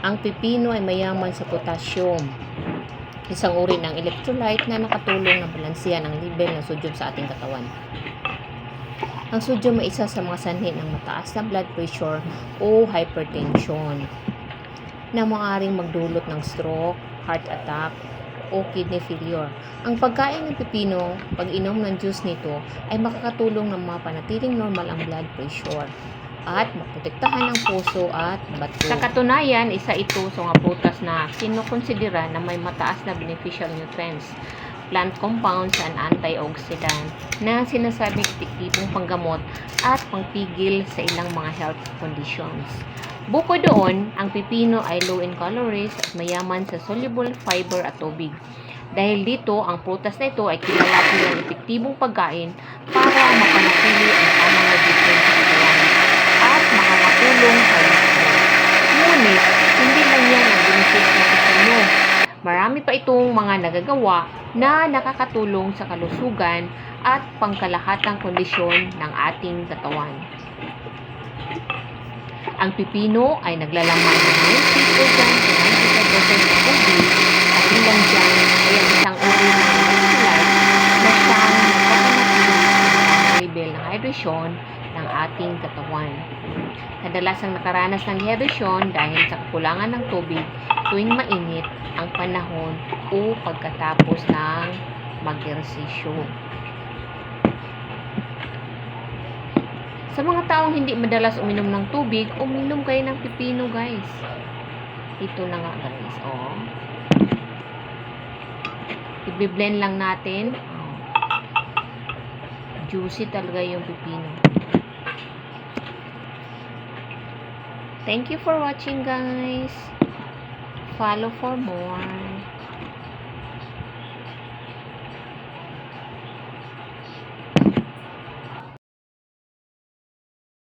Ang pipino ay mayaman sa potassium, isang uri ng electrolyte na nakatulong na balansehan ang level ng sodium sa ating katawan. Ang sodium ay isa sa mga sanhi ng mataas na blood pressure o hypertension na maaaring magdulot ng stroke, heart attack, o kidney failure. Ang pagkain ng pipino, pag-inom ng juice nito, ay makakatulong na mapanatiling normal ang blood pressure at maprotektahan ang puso at bato. Sa katunayan, isa ito sa mga prutas na kinukonsidera na may mataas na beneficial nutrients, plant compounds and antioxidant na sinasabing epektibong panggamot at pangpigil sa ilang mga health conditions. Bukod doon, ang pipino ay low in calories at mayaman sa soluble fiber at tubig. Dahil dito, ang prutas na ito ay kilala bilang epektibong pagkain para mapanatili ang tamang nutrition sa katawan at makakatulong sa lisyo. Ngunit, hindi lang yan ang benefit ng pipino. Marami pa itong mga nagagawa na nakakatulong sa kalusugan at pangkalahatang kondisyon ng ating katawan. Ang pipino ay naglalaman ng 90% to 95% ng tubig at ilang dyan ay ang isang uri ng electrolyte na siyang nagpapanatili ng level ng hydration ng ating katawan. Kadalasang nakaranas ng dehydration dahil sa kakulangan ng tubig tuwing mainit ang panahon o pagkatapos ng mag-ehersisyo. Sa mga taong hindi madalas uminom ng tubig, uminom kayo ng pipino, guys. Ito na nga, guys. Oh. I-blend lang natin. Oh. Juicy talaga yung pipino. Thank you for watching, guys. Follow for more.